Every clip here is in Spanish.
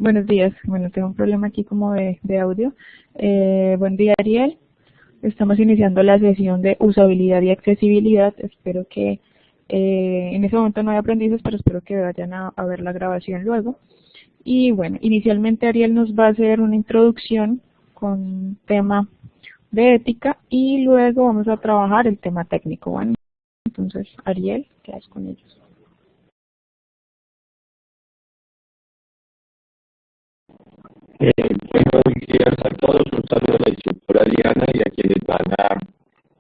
Buenos días. Bueno, tengo un problema aquí como de audio. Buen día, Ariel. Estamos iniciando la sesión de usabilidad y accesibilidad. Espero que en ese momento no hay aprendices, pero espero que vayan a ver la grabación luego. Y bueno, inicialmente Ariel nos va a hacer una introducción con un tema de ética y luego vamos a trabajar el tema técnico. Bueno, entonces, Ariel, ¿qué haces con ellos? Buenos días a todos, un saludo a la instructora Diana y a quienes van a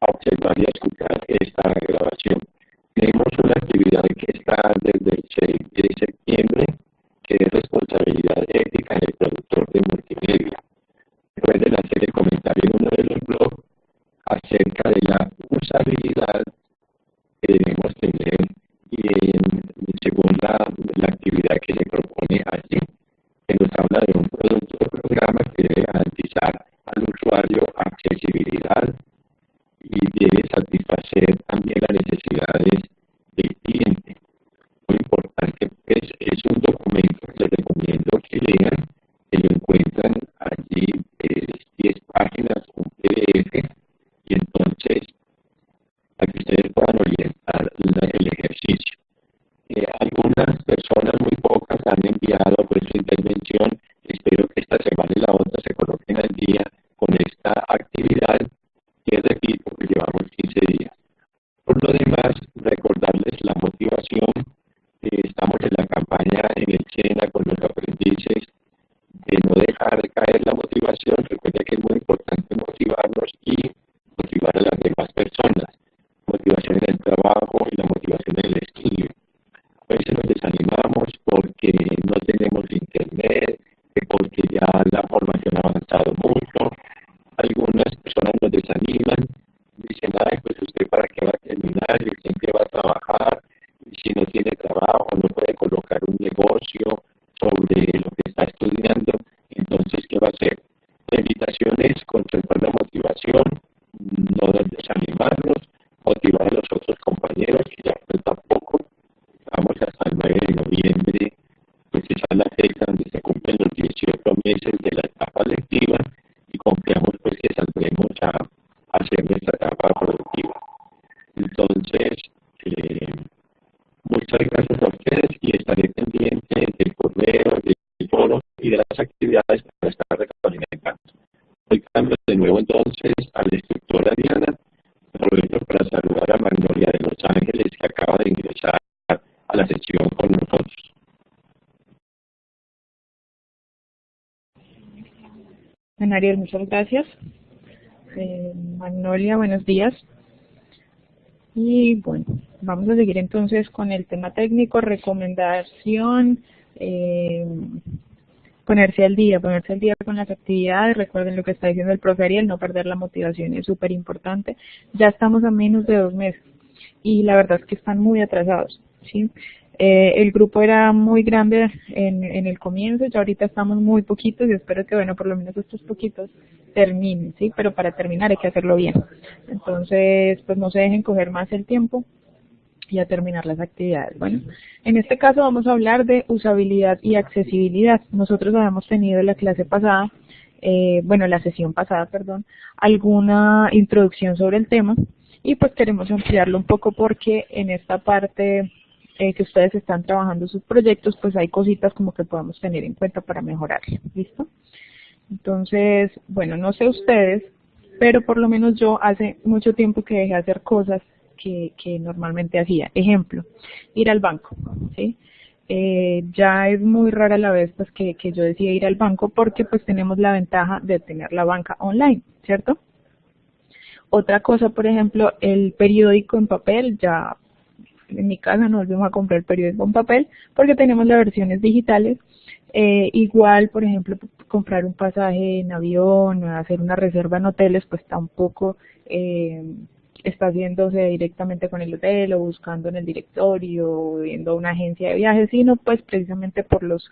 observar y a escuchar esta grabación. Tenemos una actividad que está desde el 6 de septiembre, que es responsabilidad ética del productor de multimedia. Pueden hacer el comentario en uno de los blogs acerca de la usabilidad que debemos tener y según la actividad que se propone allí, que nos habla de un producto o programa que debe garantizar al usuario accesibilidad y debe satisfacer también las necesidades del cliente. Muy importante, pues, es un documento que les recomiendo que lean, que lo encuentran allí, 10 páginas, un PDF, y entonces para que ustedes puedan orientar el ejercicio. Algunas personas, muy pocas, han enviado pues su intervención. Espero que esta semana y la otra se coloquen al día con esta actividad que, repito, que llevamos 15 días. Por lo demás, recordarles la motivación. Estamos en la campaña en el SENA con los aprendices de no dejar caer la motivación. Recuerda que es muy importante motivarnos y motivar a las demás personas. Motivación en el trabajo y la motivación en el estudio. A veces nos desanimamos porque no tenemos internet, porque ya la formación ha avanzado mucho. Algunas personas nos desaniman, dicen, ay, pues usted para qué va a terminar, y usted en qué va a trabajar, y si no tiene trabajo, no puede colocar un negocio sobre lo que está estudiando, entonces, ¿qué va a hacer? La invitación es conservar la motivación, no desanimarnos, motivar a los otros compañeros, que ya falta poco. Vamos hasta el 9 de noviembre, pues esa es la fecha donde se cumplen los 18 meses de la etapa lectiva y confiamos pues que saldremos a hacer nuestra etapa productiva. Entonces, muchas gracias a ustedes y estaré pendiente del correo, del foro y de las actividades para estar retroalimentando. Hoy cambio de nuevo entonces a la instructora Diana. Aprovecho para saludar a Magnolia de Los Ángeles, que acaba de ingresar a la sesión con nosotros. Bueno, Ariel, muchas gracias. Magnolia, buenos días. Y bueno, vamos a seguir entonces con el tema técnico, recomendación, ponerse al día con las actividades. Recuerden lo que está diciendo el profe Ariel, no perder la motivación es súper importante. Ya estamos a menos de 2 meses y la verdad es que están muy atrasados, ¿sí? El grupo era muy grande en el comienzo, ya ahorita estamos muy poquitos y espero que, bueno, por lo menos estos poquitos terminen, ¿sí? Pero para terminar hay que hacerlo bien. Entonces, pues no se dejen coger más el tiempo y a terminar las actividades. Bueno, en este caso vamos a hablar de usabilidad y accesibilidad. Nosotros habíamos tenido la clase pasada, la sesión pasada, perdón, alguna introducción sobre el tema y pues queremos ampliarlo un poco porque en esta parte que ustedes están trabajando sus proyectos, pues hay cositas como que podemos tener en cuenta para mejorarlo. ¿Listo? Entonces, bueno, no sé ustedes, pero por lo menos yo hace mucho tiempo que dejé de hacer cosas que normalmente hacía. Ejemplo, ir al banco, ¿sí? Ya es muy rara la vez pues que yo decida ir al banco porque pues tenemos la ventaja de tener la banca online, ¿cierto? Otra cosa, por ejemplo, el periódico en papel, ya en mi casa no volvemos a comprar el periódico en papel porque tenemos las versiones digitales. Igual, por ejemplo, comprar un pasaje en avión, hacer una reserva en hoteles, pues tampoco está haciéndose directamente con el hotel o buscando en el directorio o viendo una agencia de viajes, sino pues precisamente por las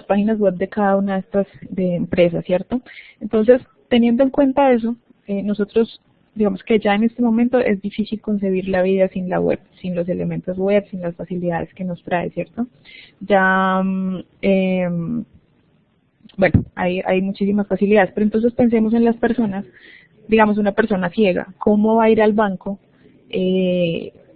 páginas web de cada una de estas de empresas, ¿cierto? Entonces, teniendo en cuenta eso, nosotros digamos que ya en este momento es difícil concebir la vida sin la web, sin los elementos web, sin las facilidades que nos trae, ¿cierto? Ya, bueno, hay muchísimas facilidades, pero entonces pensemos en las personas, digamos una persona ciega, ¿cómo va a ir al banco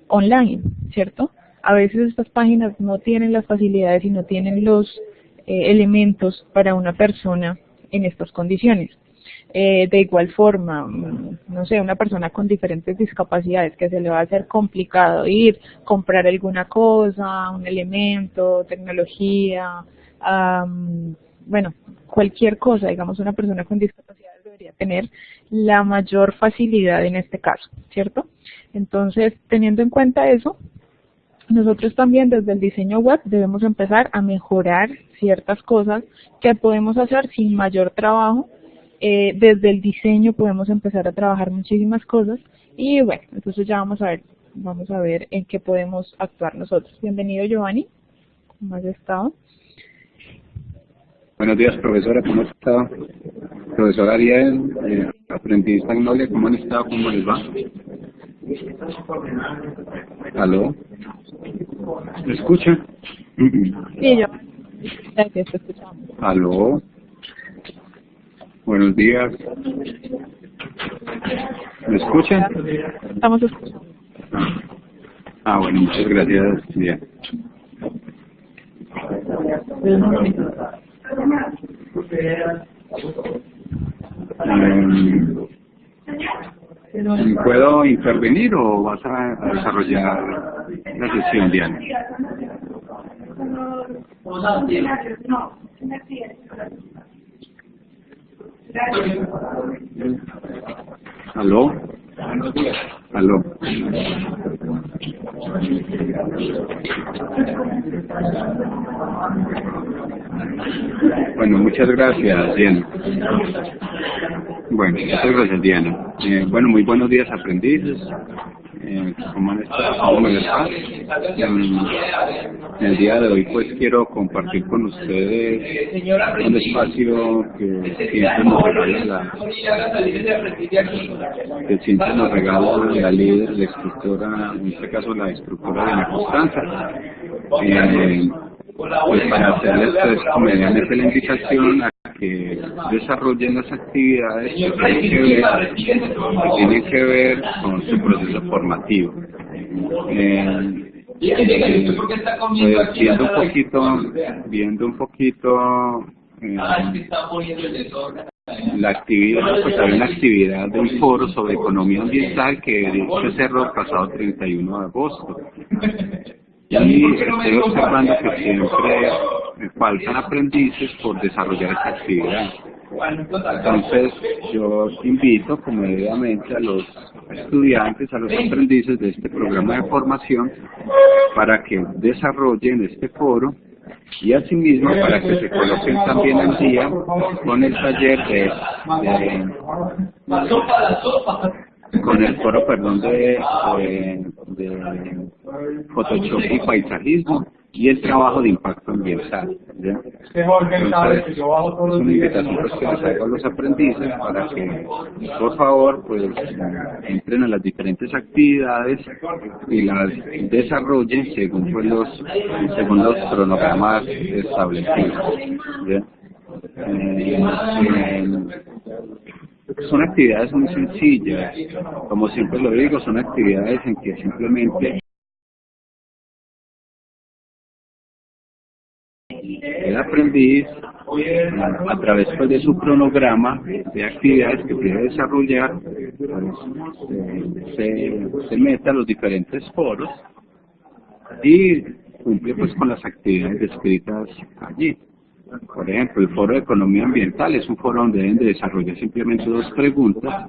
online, ¿cierto? A veces estas páginas no tienen las facilidades y no tienen los elementos para una persona en estas condiciones. De igual forma, no sé, una persona con diferentes discapacidades que se le va a hacer complicado ir, comprar alguna cosa, un elemento, tecnología, bueno, cualquier cosa, digamos, una persona con discapacidades debería tener la mayor facilidad en este caso, ¿cierto? Entonces, teniendo en cuenta eso, nosotros también desde el diseño web debemos empezar a mejorar ciertas cosas que podemos hacer sin mayor trabajo. Desde el diseño podemos empezar a trabajar muchísimas cosas y bueno, entonces ya vamos a ver en qué podemos actuar nosotros. Bienvenido Giovanni, ¿cómo has estado? Buenos días, profesora, ¿cómo está? Profesor Ariel, aprendiz Magnolia, ¿cómo han estado? ¿Cómo les va? ¿Aló? ¿Me escucha? Sí, yo. Gracias, te escuchamos. ¿Aló? Buenos días. ¿Me escuchan? Estamos escuchando. Bueno, muchas gracias. Bien. ¿Puedo intervenir o vas a desarrollar la sesión, Diana? ¿Aló? ¿Aló? Bueno, muchas gracias, Diana. Bueno, muchas gracias, Diana. Bueno, muy buenos días, aprendices. ¿Cómo han estado? ¿Cómo me les va? En el día de hoy, pues, quiero compartir con ustedes un espacio que siempre nos regala la líder, la instructora, en este caso la instructora Diana Constanza. Pues para hacerles pues, mediante la invitación a que desarrollen las actividades que tienen que ver con su proceso formativo. Pues, viendo un poquito la actividad, pues hay una actividad de un foro sobre economía ambiental que se cerró el pasado 31 de agosto. Y estoy observando que siempre me faltan aprendices por desarrollar esta actividad. Entonces, yo invito comedidamente a los estudiantes, a los aprendices de este programa de formación para que desarrollen este foro y asimismo para que se coloquen también al día con el taller con el foro, de Photoshop y paisajismo y el trabajo de impacto ambiental. ¿Ya? Entonces, es una invitación pues, que les hago a los aprendices para que, por favor, pues entren a las diferentes actividades y las desarrollen según los cronogramas establecidos. ¿Ya? Son actividades muy sencillas, como siempre lo digo, son actividades en que simplemente el aprendiz, a través pues, de su cronograma de actividades que quiere desarrollar, pues, se mete a los diferentes foros y cumple pues con las actividades descritas allí. Por ejemplo, el foro de economía ambiental es un foro donde deben de desarrollar simplemente dos preguntas.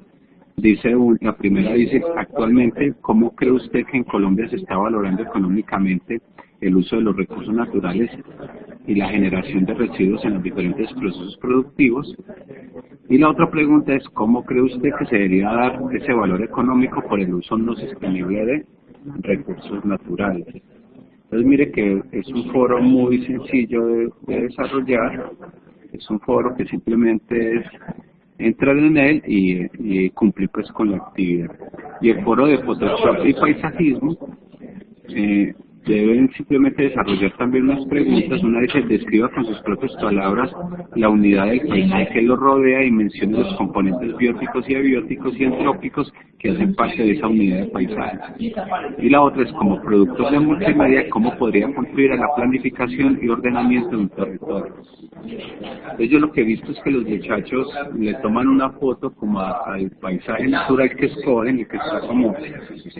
La primera dice, actualmente, ¿cómo cree usted que en Colombia se está valorando económicamente el uso de los recursos naturales y la generación de residuos en los diferentes procesos productivos? Y la otra pregunta es, ¿cómo cree usted que se debería dar ese valor económico por el uso no sostenible de recursos naturales? Entonces mire que es un foro muy sencillo de desarrollar, es un foro que simplemente es entrar en él y cumplir pues con la actividad. Y el foro de Photoshop y paisajismo deben simplemente desarrollar también unas preguntas. Una vez se describa con sus propias palabras la unidad del paisaje que lo rodea y mencione los componentes bióticos y abióticos y entrópicos que hacen parte de esa unidad de paisaje. Y la otra es, como productos de multimedia, cómo podría contribuir a la planificación y ordenamiento de un territorio. Entonces yo lo que he visto es que los muchachos le toman una foto como al paisaje natural que escogen y que está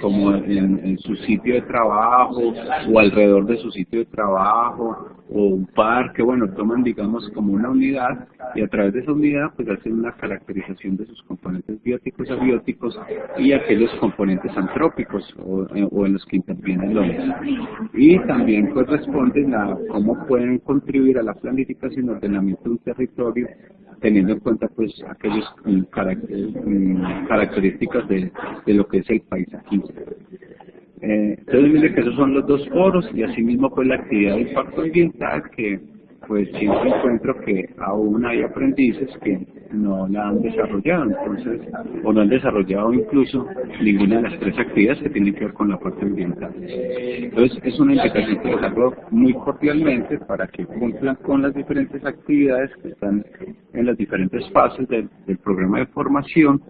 como en su sitio de trabajo o alrededor de su sitio de trabajo o un parque. Bueno, toman, digamos, como una unidad y a través de esa unidad pues hacen una caracterización de sus componentes bióticos, abióticos y aquellos componentes antrópicos o en los que interviene el hombre. Y también pues responden a cómo pueden contribuir a la planificación y ordenamiento de un territorio, teniendo en cuenta pues aquellas características de lo que es el paisajismo. Entonces mire que esos son los dos foros y asimismo pues la actividad de impacto ambiental, que pues siempre encuentro que aún hay aprendices que no la han desarrollado, entonces, o no han desarrollado incluso ninguna de las tres actividades que tienen que ver con la parte ambiental. Entonces es una invitación que les hago muy cordialmente para que cumplan con las diferentes actividades que están en las diferentes fases del programa de formación.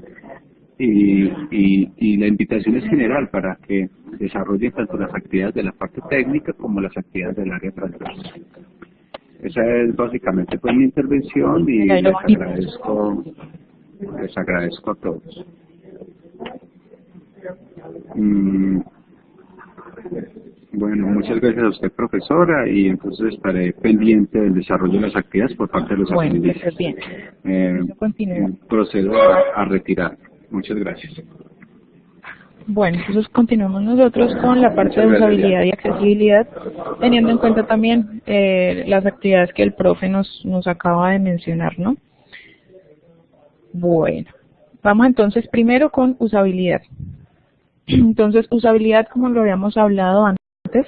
Y la invitación es general para que desarrollen tanto las actividades de la parte técnica como las actividades del área transversal. Esa es básicamente pues mi intervención y les agradezco a todos. Bueno, muchas gracias a usted, profesora, y entonces estaré pendiente del desarrollo de las actividades por parte de los aprendices. Bien. Procedo a retirar. Muchas gracias. Bueno, entonces continuamos nosotros con la parte de usabilidad y accesibilidad, teniendo en cuenta también las actividades que el profe nos acaba de mencionar, ¿no? Bueno, vamos entonces primero con usabilidad. Entonces, usabilidad, como lo habíamos hablado antes,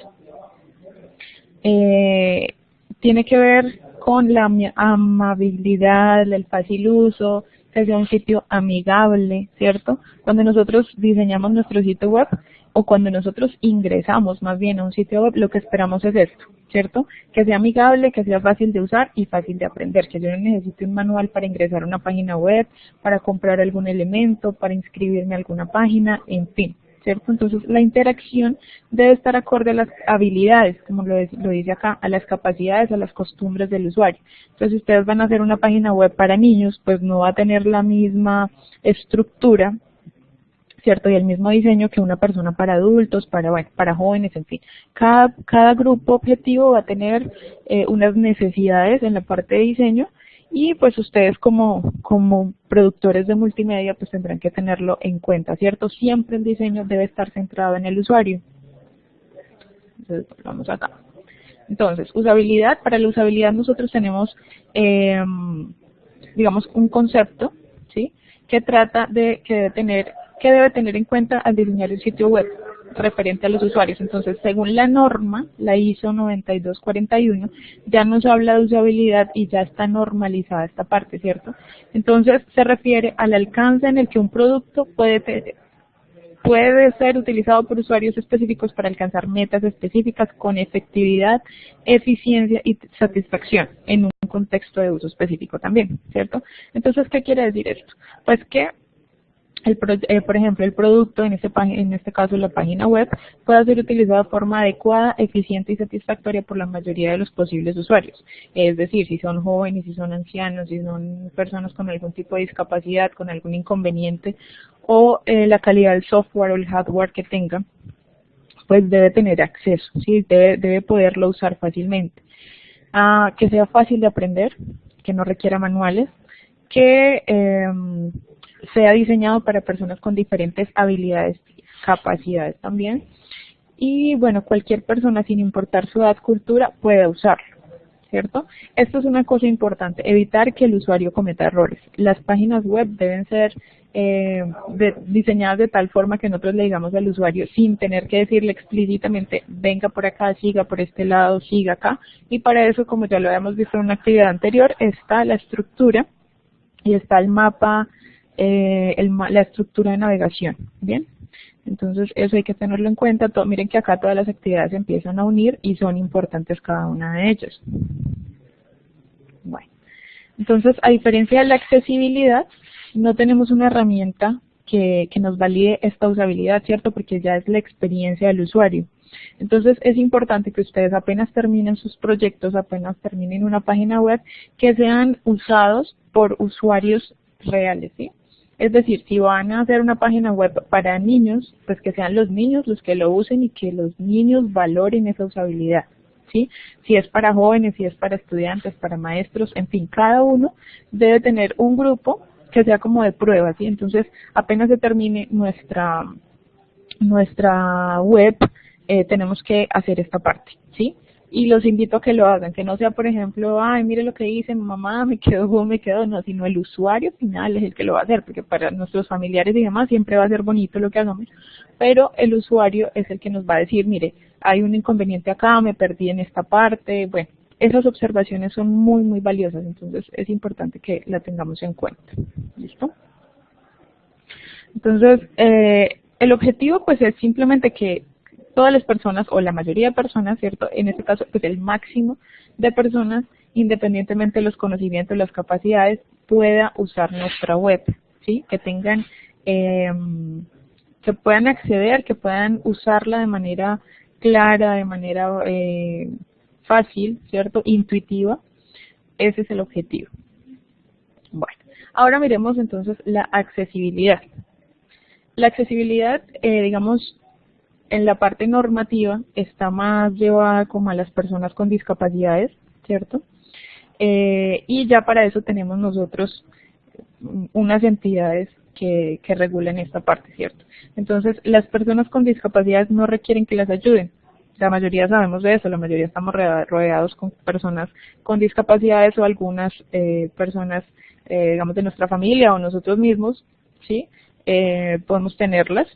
tiene que ver con la amabilidad, el fácil uso, que sea un sitio amigable, ¿cierto? Cuando nosotros diseñamos nuestro sitio web o cuando nosotros ingresamos más bien a un sitio web, lo que esperamos es esto, ¿cierto? Que sea amigable, que sea fácil de usar y fácil de aprender, que yo no necesite un manual para ingresar a una página web, para comprar algún elemento, para inscribirme a alguna página, en fin, ¿cierto? Entonces la interacción debe estar acorde a las habilidades, como lo dice acá, a las capacidades, a las costumbres del usuario. Entonces si ustedes van a hacer una página web para niños, pues no va a tener la misma estructura, ¿cierto? Y el mismo diseño que una persona para adultos, para jóvenes, en fin. Cada grupo objetivo va a tener unas necesidades en la parte de diseño y pues ustedes como productores de multimedia pues tendrán que tenerlo en cuenta, ¿cierto? Siempre el diseño debe estar centrado en el usuario. Entonces, vamos acá. Entonces, usabilidad. Para la usabilidad nosotros tenemos, digamos, un concepto, ¿sí? Que trata de que debe tener en cuenta al diseñar el sitio web referente a los usuarios. Entonces, según la norma, la ISO 9241, ya nos habla de usabilidad y ya está normalizada esta parte, ¿cierto? Entonces, se refiere al alcance en el que un producto puede ser utilizado por usuarios específicos para alcanzar metas específicas con efectividad, eficiencia y satisfacción en un contexto de uso específico también, ¿cierto? Entonces, ¿qué quiere decir esto? Pues que por ejemplo, el producto, en este caso la página web, pueda ser utilizado de forma adecuada, eficiente y satisfactoria por la mayoría de los posibles usuarios. Es decir, si son jóvenes, si son ancianos, si son personas con algún tipo de discapacidad, con algún inconveniente, o la calidad del software o el hardware que tenga, pues debe tener acceso, ¿sí? Debe poderlo usar fácilmente. Que sea fácil de aprender, que no requiera manuales, que sea diseñado para personas con diferentes habilidades, capacidades también. Y bueno, cualquier persona, sin importar su edad, cultura, puede usarlo, ¿cierto? Esto es una cosa importante, evitar que el usuario cometa errores. Las páginas web deben ser diseñadas de tal forma que nosotros le digamos al usuario, sin tener que decirle explícitamente, venga por acá, siga por este lado, siga acá. Y para eso, como ya lo habíamos visto en una actividad anterior, está la estructura y está el mapa, la estructura de navegación, ¿bien? Entonces eso hay que tenerlo en cuenta. Miren que acá todas las actividades se empiezan a unir y son importantes cada una de ellas. Bueno, entonces a diferencia de la accesibilidad, no tenemos una herramienta que nos valide esta usabilidad, ¿cierto? Porque ya es la experiencia del usuario. Entonces es importante que ustedes apenas terminen sus proyectos, apenas terminen una página web, que sean usados por usuarios reales, ¿sí? Es decir, si van a hacer una página web para niños, pues que sean los niños los que lo usen y que los niños valoren esa usabilidad, ¿sí? Si es para jóvenes, si es para estudiantes, para maestros, en fin, cada uno debe tener un grupo que sea como de prueba, ¿sí? Entonces, apenas se termine nuestra web, tenemos que hacer esta parte, ¿sí? Y los invito a que lo hagan, que no sea, por ejemplo, ay, mire lo que dice mamá, me quedó, no, sino el usuario final es el que lo va a hacer, porque para nuestros familiares y demás siempre va a ser bonito lo que hagamos, pero el usuario es el que nos va a decir, mire, hay un inconveniente acá, me perdí en esta parte, bueno, esas observaciones son muy, muy valiosas, entonces es importante que la tengamos en cuenta, ¿listo? Entonces, el objetivo pues es simplemente que todas las personas, o la mayoría de personas, ¿cierto? En este caso, pues el máximo de personas, independientemente de los conocimientos, las capacidades, pueda usar nuestra web, ¿sí? Que tengan, que puedan acceder, que puedan usarla de manera clara, de manera fácil, ¿cierto? Intuitiva. Ese es el objetivo. Bueno, ahora miremos entonces la accesibilidad. La accesibilidad, digamos, en la parte normativa está más llevada como a las personas con discapacidades, ¿cierto? Y ya para eso tenemos nosotros unas entidades que regulan esta parte, ¿cierto? Entonces, las personas con discapacidades no requieren que las ayuden. La mayoría sabemos de eso, la mayoría estamos rodeados con personas con discapacidades o algunas personas, digamos, de nuestra familia o nosotros mismos, ¿sí? Podemos tenerlas.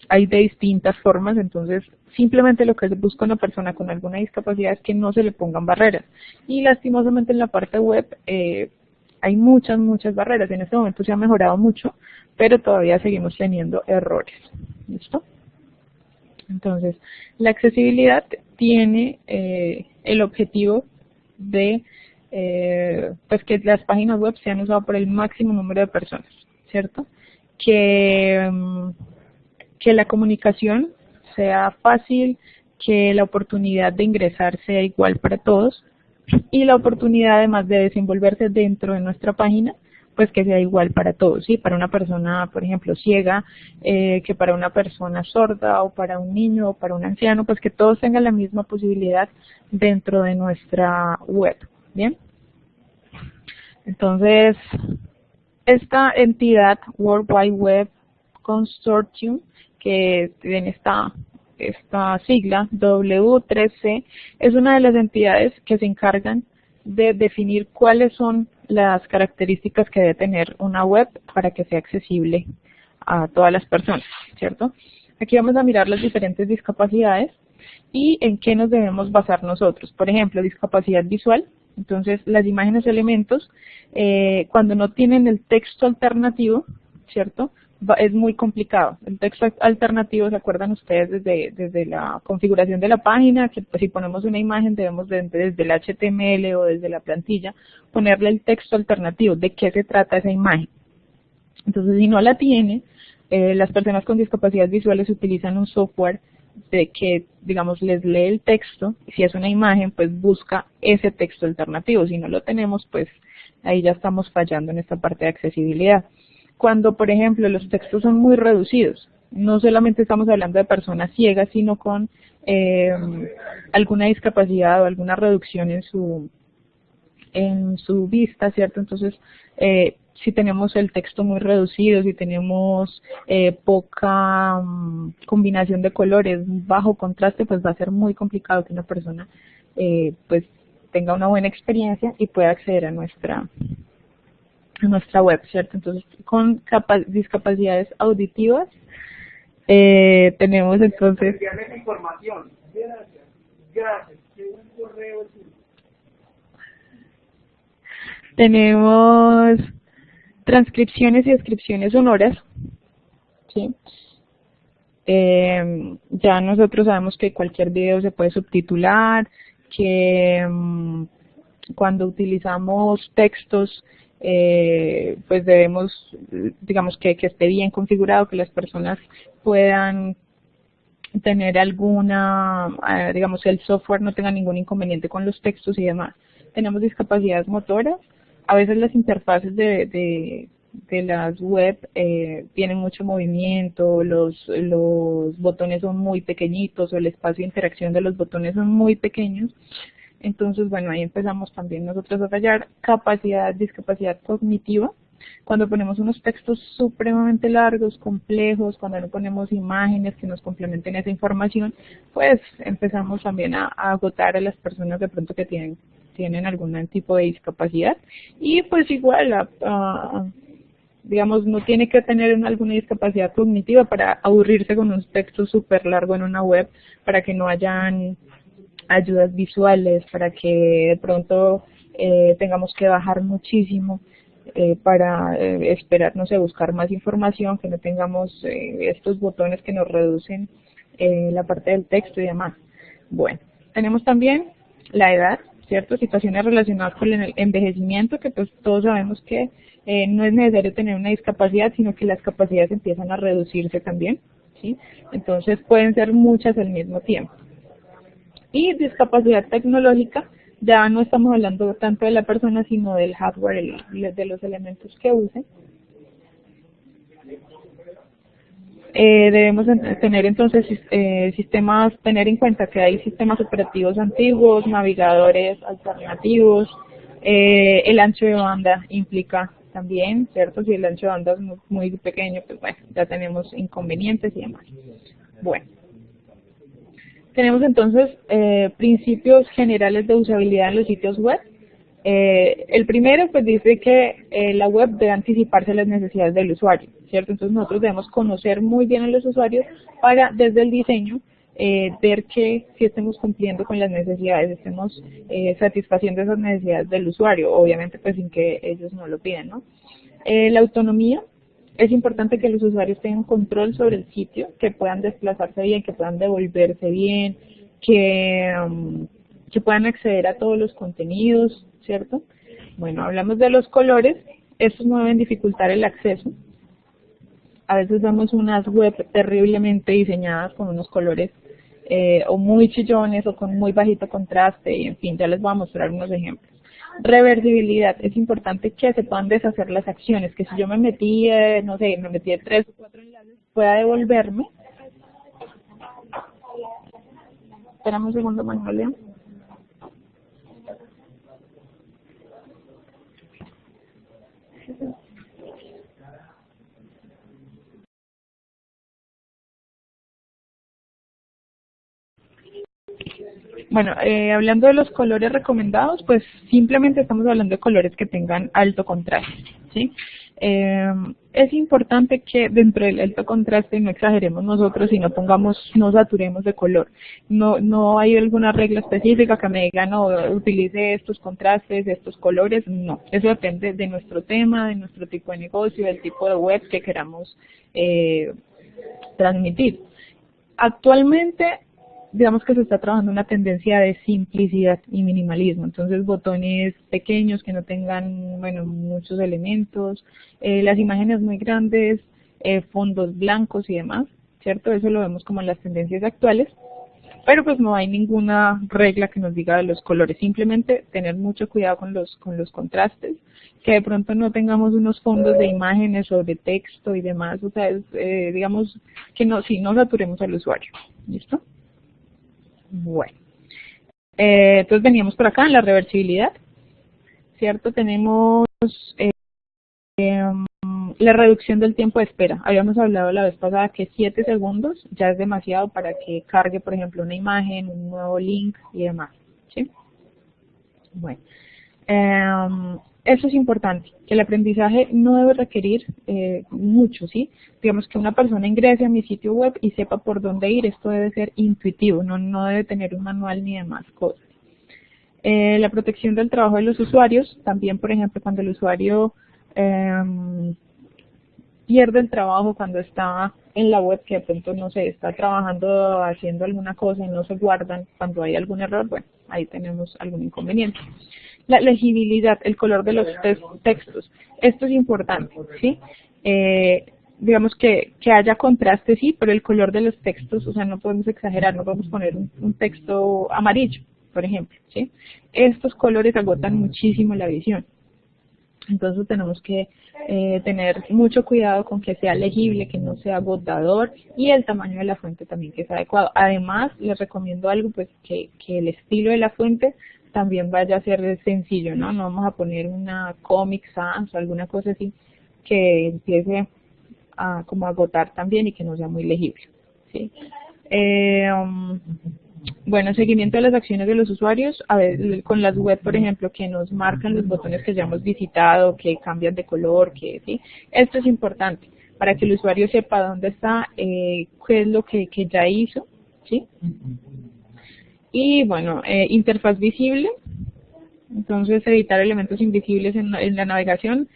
Hay de distintas formas, entonces simplemente lo que se busca una persona con alguna discapacidad es que no se le pongan barreras. Y lastimosamente en la parte web hay muchas barreras. En este momento se ha mejorado mucho, pero todavía seguimos teniendo errores. ¿Listo? Entonces, la accesibilidad tiene el objetivo de pues que las páginas web sean usadas por el máximo número de personas, ¿cierto? Que la comunicación sea fácil, que la oportunidad de ingresar sea igual para todos y la oportunidad además de desenvolverse dentro de nuestra página, pues que sea igual para todos, ¿sí? Para una persona, por ejemplo, ciega, que para una persona sorda o para un niño o para un anciano, pues que todos tengan la misma posibilidad dentro de nuestra web, ¿bien? Entonces, esta entidad, World Wide Web Consortium, que tiene esta sigla, W3C, es una de las entidades que se encargan de definir cuáles son las características que debe tener una web para que sea accesible a todas las personas, ¿cierto? Aquí vamos a mirar las diferentes discapacidades y en qué nos debemos basar nosotros. Por ejemplo, discapacidad visual. Entonces, las imágenes o elementos, cuando no tienen el texto alternativo, ¿cierto? Es muy complicado. El texto alternativo, ¿se acuerdan ustedes desde la configuración de la página? Que pues, si ponemos una imagen debemos desde el HTML o desde la plantilla ponerle el texto alternativo, de qué se trata esa imagen. Entonces, si no la tiene, las personas con discapacidades visuales utilizan un software de que, digamos, les lee el texto, y si es una imagen, pues busca ese texto alternativo. Si no lo tenemos, pues ahí ya estamos fallando en esta parte de accesibilidad. Cuando, por ejemplo, los textos son muy reducidos, no solamente estamos hablando de personas ciegas, sino con alguna discapacidad o alguna reducción en su vista, ¿cierto? Entonces, si tenemos el texto muy reducido, si tenemos poca combinación de colores, bajo contraste, pues va a ser muy complicado que una persona pues tenga una buena experiencia y pueda acceder a nuestra web, ¿cierto? Entonces, con discapacidades auditivas, tenemos entonces... Tenemos Transcripciones y descripciones sonoras, ¿sí? Ya nosotros sabemos que cualquier video se puede subtitular, que cuando utilizamos textos, pues debemos, digamos que esté bien configurado, que las personas puedan tener alguna, digamos, el software no tenga ningún inconveniente con los textos y demás. Tenemos discapacidades motoras, a veces las interfaces de las web tienen mucho movimiento, los botones son muy pequeñitos o el espacio de interacción de los botones son muy pequeños. Entonces, bueno, ahí empezamos también nosotros a fallar. Discapacidad cognitiva. Cuando ponemos unos textos supremamente largos, complejos, cuando no ponemos imágenes que nos complementen esa información, pues empezamos también a agotar a las personas de pronto que tienen algún tipo de discapacidad. Y pues igual, digamos, no tiene que tener alguna discapacidad cognitiva para aburrirse con un texto súper largo en una web, para que no hayan ayudas visuales, para que de pronto tengamos que bajar muchísimo para esperar, no sé, buscar más información, que no tengamos estos botones que nos reducen la parte del texto y demás. Bueno, tenemos también la edad, ¿cierto? Situaciones relacionadas con el envejecimiento, que pues todos sabemos que no es necesario tener una discapacidad, sino que las capacidades empiezan a reducirse también, ¿sí? Entonces pueden ser muchas al mismo tiempo. Y discapacidad tecnológica, ya no estamos hablando tanto de la persona, sino del hardware, de los elementos que use. Debemos tener entonces tener en cuenta que hay sistemas operativos antiguos, navegadores alternativos, el ancho de banda implica también, ¿cierto? Si el ancho de banda es muy pequeño, pues bueno, ya tenemos inconvenientes y demás. Bueno. Tenemos entonces principios generales de usabilidad en los sitios web. El primero pues dice que la web debe anticiparse a las necesidades del usuario, ¿cierto? Entonces nosotros debemos conocer muy bien a los usuarios para desde el diseño ver que si estemos cumpliendo con las necesidades, estemos satisfaciendo esas necesidades del usuario, obviamente pues sin que ellos no lo pidan, ¿no? La autonomía. Es importante que los usuarios tengan control sobre el sitio, que puedan desplazarse bien, que puedan devolverse bien, que puedan acceder a todos los contenidos, ¿cierto? Bueno, hablamos de los colores. Estos no deben dificultar el acceso. A veces vemos unas web terriblemente diseñadas con unos colores o muy chillones o con muy bajito contraste, y en fin, ya les voy a mostrar unos ejemplos. Reversibilidad, es importante que se puedan deshacer las acciones, que si yo me metí, no sé, me metí de 3 o 4 enlaces, pueda devolverme. Espérame un segundo, Magnolia. Bueno, hablando de los colores recomendados, pues simplemente estamos hablando de colores que tengan alto contraste, ¿sí? Es importante que dentro del alto contraste no exageremos nosotros y no saturemos de color. No hay alguna regla específica que me diga, no, utilice estos contrastes, estos colores, no. Eso depende de nuestro tema, de nuestro tipo de negocio, del tipo de web que queramos transmitir. Actualmente, digamos que se está trabajando una tendencia de simplicidad y minimalismo, entonces botones pequeños que no tengan, bueno, muchos elementos, las imágenes muy grandes, fondos blancos y demás, ¿cierto? Eso lo vemos como en las tendencias actuales, pero pues no hay ninguna regla que nos diga de los colores, simplemente tener mucho cuidado con los contrastes, que de pronto no tengamos unos fondos de imágenes o de texto y demás, o sea, digamos que no saturemos al usuario, ¿listo? Bueno, entonces veníamos por acá en la reversibilidad, ¿cierto? Tenemos la reducción del tiempo de espera. Habíamos hablado la vez pasada que 7 segundos ya es demasiado para que cargue, por ejemplo, una imagen, un nuevo link y demás, ¿sí? Bueno, eso es importante, que el aprendizaje no debe requerir mucho, ¿sí? Digamos que una persona ingrese a mi sitio web y sepa por dónde ir, esto debe ser intuitivo, no debe tener un manual ni demás cosas. La protección del trabajo de los usuarios, también por ejemplo cuando el usuario pierde el trabajo cuando está en la web, que de pronto, no sé, está trabajando, haciendo alguna cosa y no se guardan cuando hay algún error, bueno, ahí tenemos algún inconveniente. La legibilidad, el color de los textos, esto es importante, ¿sí? Digamos que haya contraste, sí, pero el color de los textos, o sea, no podemos exagerar, no podemos poner un texto amarillo, por ejemplo, ¿sí? Estos colores agotan muchísimo la visión. Entonces tenemos que tener mucho cuidado con que sea legible, que no sea agotador, y el tamaño de la fuente también que sea adecuado. Además, les recomiendo algo, pues que el estilo de la fuente también vaya a ser sencillo, ¿no? No vamos a poner una Comic Sans o alguna cosa así que empiece a como agotar también y que no sea muy legible, ¿sí? Bueno, seguimiento de las acciones de los usuarios, a ver, con las web, por ejemplo, que nos marcan los botones que ya hemos visitado, que cambian de color, que sí, esto es importante para que el usuario sepa dónde está, qué es lo que ya hizo, ¿sí? Y bueno, interfaz visible, entonces evitar elementos invisibles en la navegación.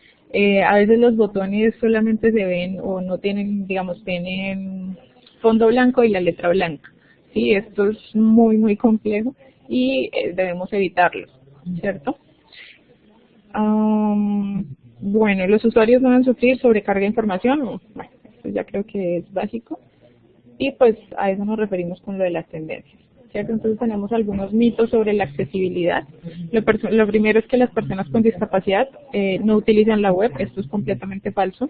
A veces los botones solamente se ven o no tienen, digamos, tienen fondo blanco y la letra blanca. Sí, esto es muy complejo y debemos evitarlo, ¿cierto? Bueno, los usuarios van a sufrir sobrecarga de información. Bueno, esto ya creo que es básico. Y pues a eso nos referimos con lo de las tendencias, ¿cierto? Entonces tenemos algunos mitos sobre la accesibilidad. Lo primero es que las personas con discapacidad no utilizan la web. Esto es completamente falso.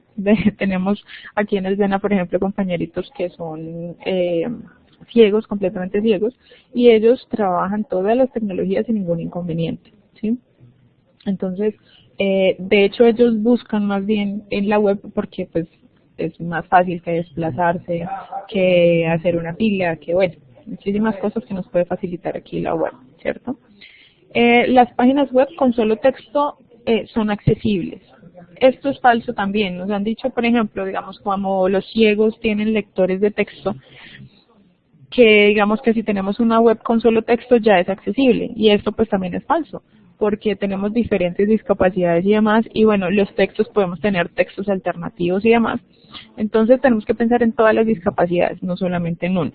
Tenemos aquí en el SENA, por ejemplo, compañeritos que son ciegos, completamente ciegos, y ellos trabajan todas las tecnologías sin ningún inconveniente, ¿sí? Entonces, de hecho, ellos buscan más bien en la web porque pues es más fácil que desplazarse, que hacer una fila, que bueno, muchísimas cosas que nos puede facilitar aquí la web, ¿cierto? Las páginas web con solo texto son accesibles. Esto es falso también. Nos han dicho, por ejemplo, digamos, como los ciegos tienen lectores de texto, que digamos que si tenemos una web con solo texto ya es accesible, y esto pues también es falso, porque tenemos diferentes discapacidades y demás, y bueno, los textos podemos tener textos alternativos y demás, entonces tenemos que pensar en todas las discapacidades, no solamente en uno.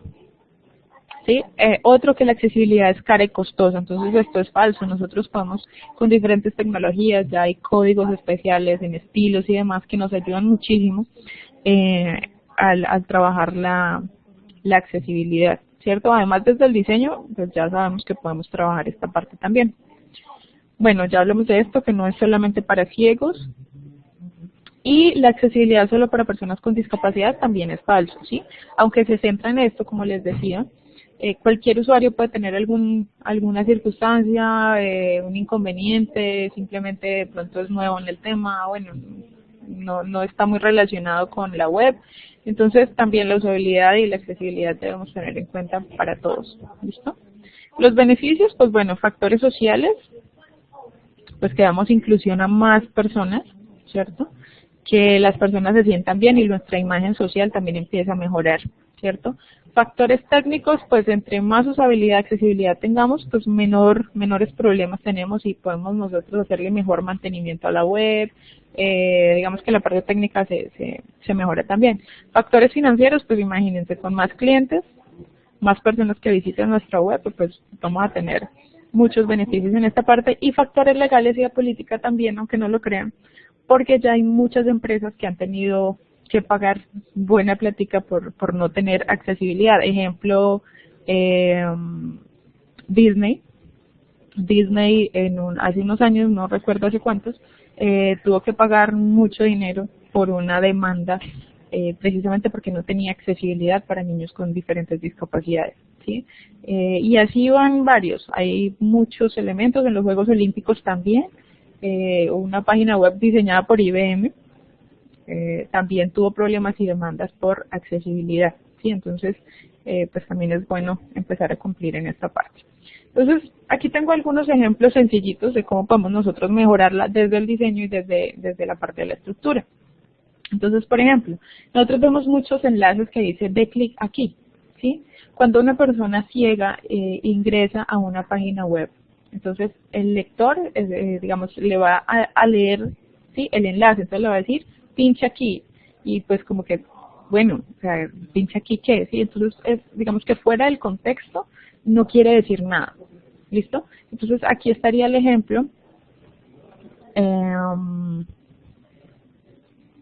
¿Sí? Otro, que la accesibilidad es cara y costosa, entonces esto es falso. Nosotros podemos, con diferentes tecnologías, ya hay códigos especiales en estilos y demás que nos ayudan muchísimo al trabajar la accesibilidad, ¿cierto? Además, desde el diseño, pues ya sabemos que podemos trabajar esta parte también. Bueno, ya hablamos de esto, que no es solamente para ciegos, y la accesibilidad solo para personas con discapacidad también es falso, ¿sí? Aunque se centra en esto, como les decía, cualquier usuario puede tener alguna circunstancia, un inconveniente, simplemente de pronto es nuevo en el tema, bueno, no está muy relacionado con la web. Entonces también la usabilidad y la accesibilidad debemos tener en cuenta para todos. ¿Listo? Los beneficios, pues bueno, factores sociales, pues que damos inclusión a más personas, ¿cierto? Que las personas se sientan bien y nuestra imagen social también empieza a mejorar, ¿cierto? Factores técnicos, pues entre más usabilidad y accesibilidad tengamos, pues menores problemas tenemos y podemos nosotros hacerle mejor mantenimiento a la web, digamos que la parte técnica se mejora también. Factores financieros, pues imagínense, con más clientes, más personas que visiten nuestra web, pues vamos a tener muchos beneficios en esta parte. Y factores legales y de política también, aunque no lo crean, porque ya hay muchas empresas que han tenido que pagar buena plática por no tener accesibilidad. Ejemplo, Disney hace unos años, no recuerdo hace cuántos, tuvo que pagar mucho dinero por una demanda precisamente porque no tenía accesibilidad para niños con diferentes discapacidades, ¿sí? Y así van varios. Hay muchos elementos en los Juegos Olímpicos también. Una página web diseñada por IBM también tuvo problemas y demandas por accesibilidad, ¿sí? Entonces, pues también es bueno empezar a cumplir en esta parte. Entonces, aquí tengo algunos ejemplos sencillitos de cómo podemos nosotros mejorarla desde el diseño y desde la parte de la estructura. Entonces, por ejemplo, nosotros vemos muchos enlaces que dice de clic aquí, ¿sí? Cuando una persona ciega ingresa a una página web, entonces el lector, digamos, le va a leer ¿sí? El enlace, entonces le va a decir, pincha aquí, y pues como que, bueno, o sea, pincha aquí, ¿qué? ¿Sí? Entonces, digamos que fuera del contexto, no quiere decir nada, ¿listo? Entonces, aquí estaría el ejemplo,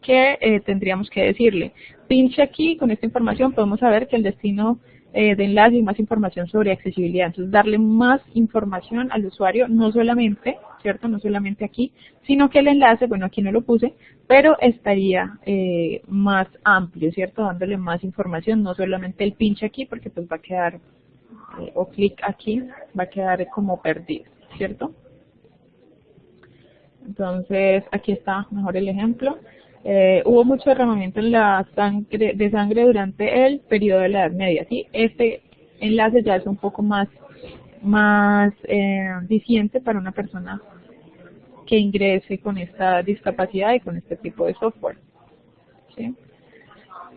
que tendríamos que decirle, pinche aquí, con esta información podemos saber que el destino de enlace y más información sobre accesibilidad. Entonces, darle más información al usuario, no solamente, ¿cierto? No solamente aquí, sino que el enlace, bueno, aquí no lo puse, pero estaría más amplio, ¿cierto? Dándole más información, no solamente el pinche aquí, porque pues va a quedar, o clic aquí, va a quedar como perdido, ¿cierto? Entonces, aquí está mejor el ejemplo. Hubo mucho derramamiento en la de sangre durante el periodo de la Edad Media, ¿sí? Este enlace ya es un poco más diciente para una persona que ingrese con esta discapacidad y con este tipo de software, ¿sí?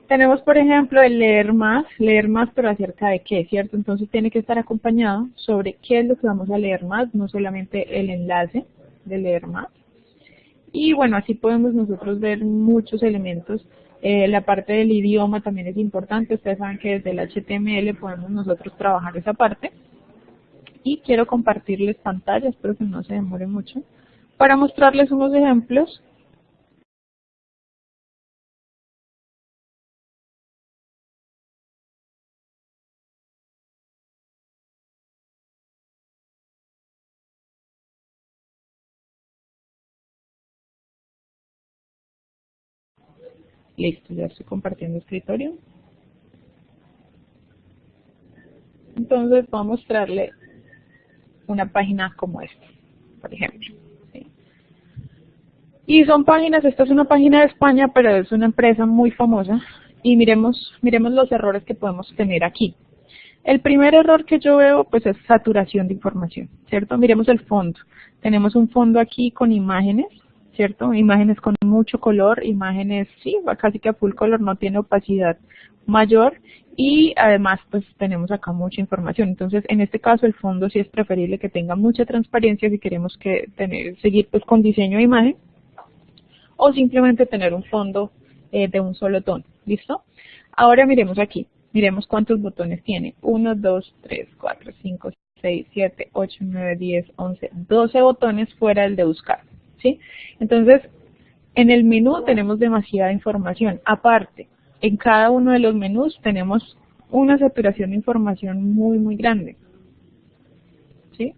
Tenemos, por ejemplo, el leer más pero acerca de qué, ¿cierto? Entonces tiene que estar acompañado sobre qué es lo que vamos a leer más, no solamente el enlace de leer más. Y bueno, así podemos nosotros ver muchos elementos. La parte del idioma también es importante. Ustedes saben que desde el HTML podemos nosotros trabajar esa parte. Y quiero compartirles pantalla, espero que no se demore mucho, para mostrarles unos ejemplos. Listo, ya estoy compartiendo escritorio. Entonces voy a mostrarle una página como esta, por ejemplo. ¿Sí? Y son páginas, esta es una página de España, pero es una empresa muy famosa. Y miremos los errores que podemos tener aquí. El primer error que yo veo pues es saturación de información, ¿cierto? Miremos el fondo. Tenemos un fondo aquí con imágenes, ¿cierto? Imágenes con mucho color, imágenes, sí, va casi que a full color, no tiene opacidad mayor y además pues tenemos acá mucha información. Entonces en este caso el fondo sí es preferible que tenga mucha transparencia si queremos seguir pues con diseño de imagen o simplemente tener un fondo de un solo tono, ¿listo? Ahora miremos aquí. Miremos cuántos botones tiene. 1, 2, 3, 4, 5, 6, 7, 8, 9, 10, 11, 12 botones fuera del de buscar, ¿sí? Entonces, en el menú tenemos demasiada información. Aparte, en cada uno de los menús tenemos una saturación de información muy grande, ¿sí?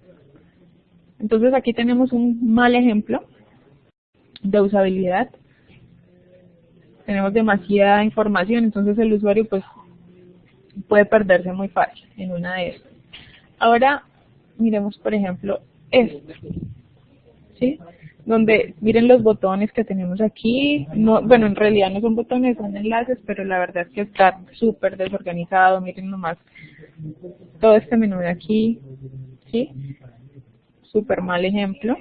Entonces, aquí tenemos un mal ejemplo de usabilidad. Tenemos demasiada información, entonces el usuario pues puede perderse muy fácil en una de estas. Ahora miremos por ejemplo esto, ¿sí? Donde miren los botones que tenemos aquí, no, bueno en realidad no son botones, son enlaces, pero la verdad es que está súper desorganizado, miren nomás todo este menú de aquí, ¿sí? Súper mal ejemplo.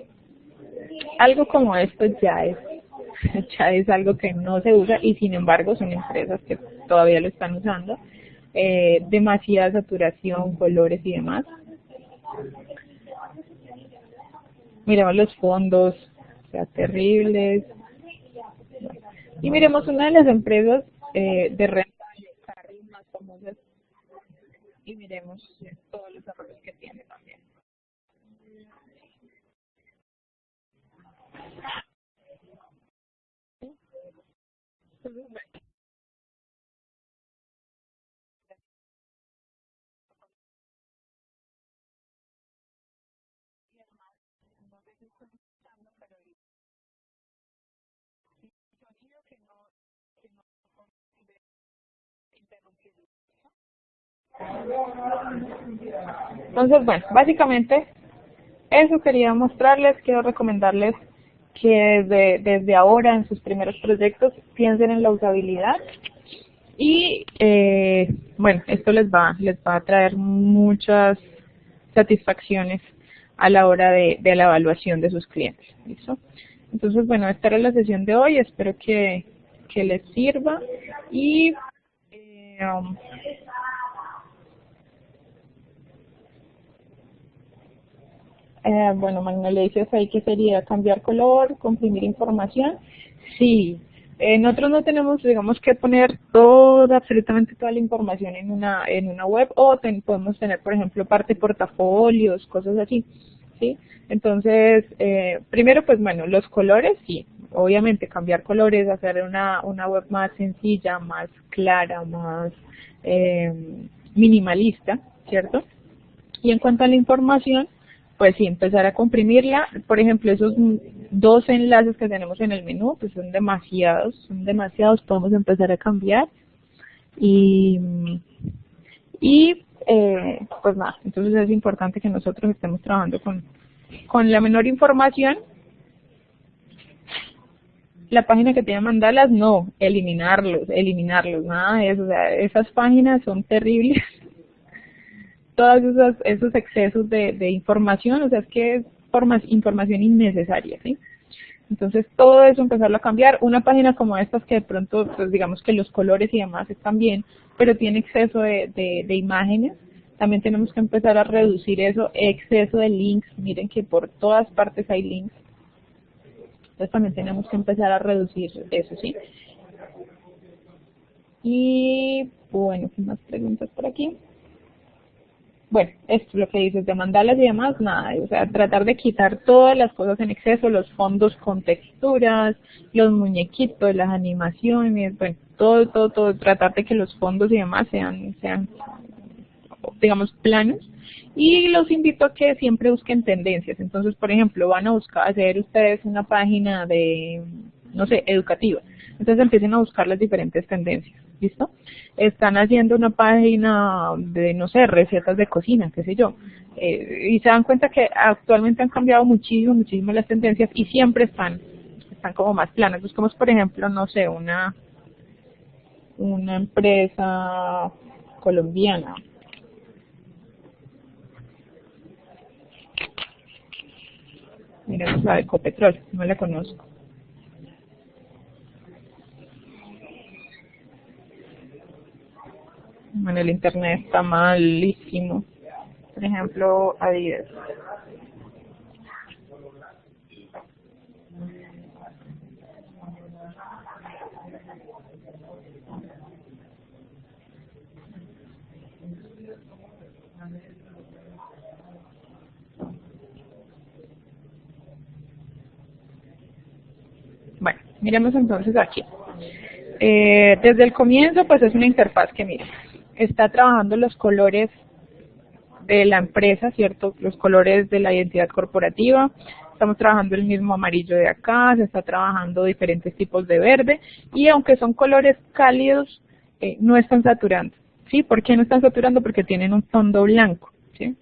Algo como esto ya es algo que no se usa y sin embargo son empresas que todavía lo están usando. Demasiada saturación, colores y demás. Miremos los fondos, o sea, terribles. Y miremos una de las empresas de renta de carros más famosas y miremos todos los errores que tiene también. Entonces, bueno, entonces, bueno, básicamente eso quería mostrarles, quiero recomendarles que desde ahora en sus primeros proyectos piensen en la usabilidad y bueno, esto les va a traer muchas satisfacciones a la hora de la evaluación de sus clientes. ¿Listo? Entonces, bueno, esta era la sesión de hoy, espero que les sirva y eh, um, Bueno, Magnolia dices ahí que sería cambiar color, comprimir información. Sí, nosotros no tenemos, digamos, que poner absolutamente toda la información en una web, o podemos tener, por ejemplo, parte portafolios, cosas así, ¿sí? Entonces, primero, pues bueno, los colores, sí, obviamente cambiar colores, hacer una web más sencilla, más clara, más minimalista, ¿cierto? Y en cuanto a la información, pues sí, empezar a comprimirla. Por ejemplo, esos 2 enlaces que tenemos en el menú, pues son demasiados, podemos empezar a cambiar. Y pues nada, entonces es importante que nosotros estemos trabajando con la menor información. La página que tiene mandalas, no, eliminarlos, nada de eso. O sea, esas páginas son terribles. Todos esos excesos de información, o sea, es que es información innecesaria, ¿sí? Entonces, todo eso empezarlo a cambiar. Una página como estas que de pronto, pues digamos que los colores y demás están bien, pero tiene exceso de imágenes, también tenemos que empezar a reducir eso, exceso de links. Miren que por todas partes hay links. Entonces, también tenemos que empezar a reducir eso, ¿sí? Y, bueno, ¿qué más preguntas por aquí? Bueno, esto es lo que dices de mandalas y demás, nada, o sea, tratar de quitar todas las cosas en exceso, los fondos con texturas, los muñequitos, las animaciones, bueno, todo, tratar de que los fondos y demás sean, digamos, planos. Y los invito a que siempre busquen tendencias. Entonces, por ejemplo, van a hacer ustedes una página de, no sé, educativa. Entonces empiecen a buscar las diferentes tendencias, ¿listo? Están haciendo una página de, no sé, recetas de cocina, qué sé yo. Y se dan cuenta que actualmente han cambiado muchísimo las tendencias y siempre están como más planas. Buscamos, por ejemplo, no sé, una empresa colombiana. Miremos la de Ecopetrol, no la conozco. Bueno, el internet está malísimo. Por ejemplo, Adidas. Bueno, miremos entonces aquí. Desde el comienzo, pues es una interfaz que, miren, está trabajando los colores de la empresa, ¿cierto? Los colores de la identidad corporativa. Estamos trabajando el mismo amarillo de acá, se está trabajando diferentes tipos de verde, y aunque son colores cálidos, no están saturando, ¿sí? ¿Por qué no están saturando? Porque tienen un fondo blanco, ¿sí?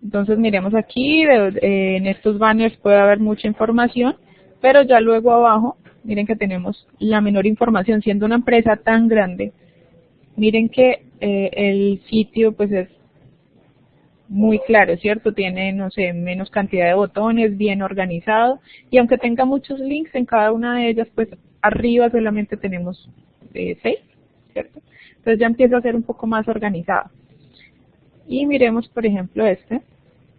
Entonces miremos aquí, en estos banners puede haber mucha información, pero ya luego abajo, miren que tenemos la menor información. Siendo una empresa tan grande, miren que el sitio pues es muy claro, ¿cierto? Tiene, no sé, menos cantidad de botones, bien organizado, y aunque tenga muchos links en cada una de ellas, pues arriba solamente tenemos 6, ¿cierto? Entonces ya empieza a ser un poco más organizado. Y miremos, por ejemplo,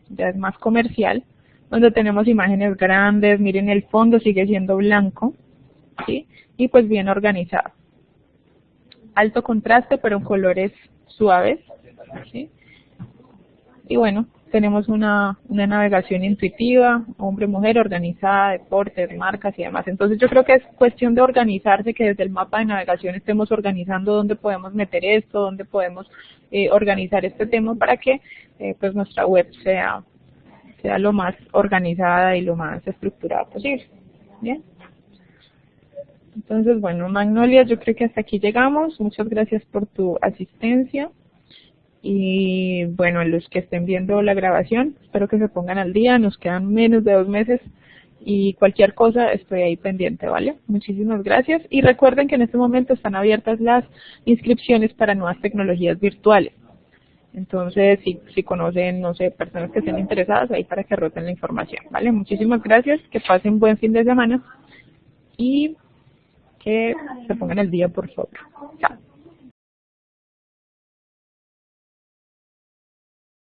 ya es más comercial, donde tenemos imágenes grandes. Miren, el fondo sigue siendo blanco, ¿sí? Y pues bien organizado. Alto contraste, pero en colores suaves, ¿sí? Y bueno, tenemos una navegación intuitiva, hombre-mujer, organizada, deportes, marcas y demás. Entonces yo creo que es cuestión de organizarse, que desde el mapa de navegación estemos organizando dónde podemos meter esto, dónde podemos organizar este tema para que pues nuestra web sea lo más organizada y lo más estructurada posible. Bien. Entonces, bueno, Magnolia, yo creo que hasta aquí llegamos. Muchas gracias por tu asistencia. Y bueno, los que estén viendo la grabación, espero que se pongan al día. Nos quedan menos de 2 meses y cualquier cosa estoy ahí pendiente, ¿vale? Muchísimas gracias. Y recuerden que en este momento están abiertas las inscripciones para nuevas tecnologías virtuales. Entonces, si conocen, no sé, personas que estén interesadas, ahí para que roten la información, ¿vale? Muchísimas gracias, que pasen buen fin de semana y que se pongan al día, por favor. Chao.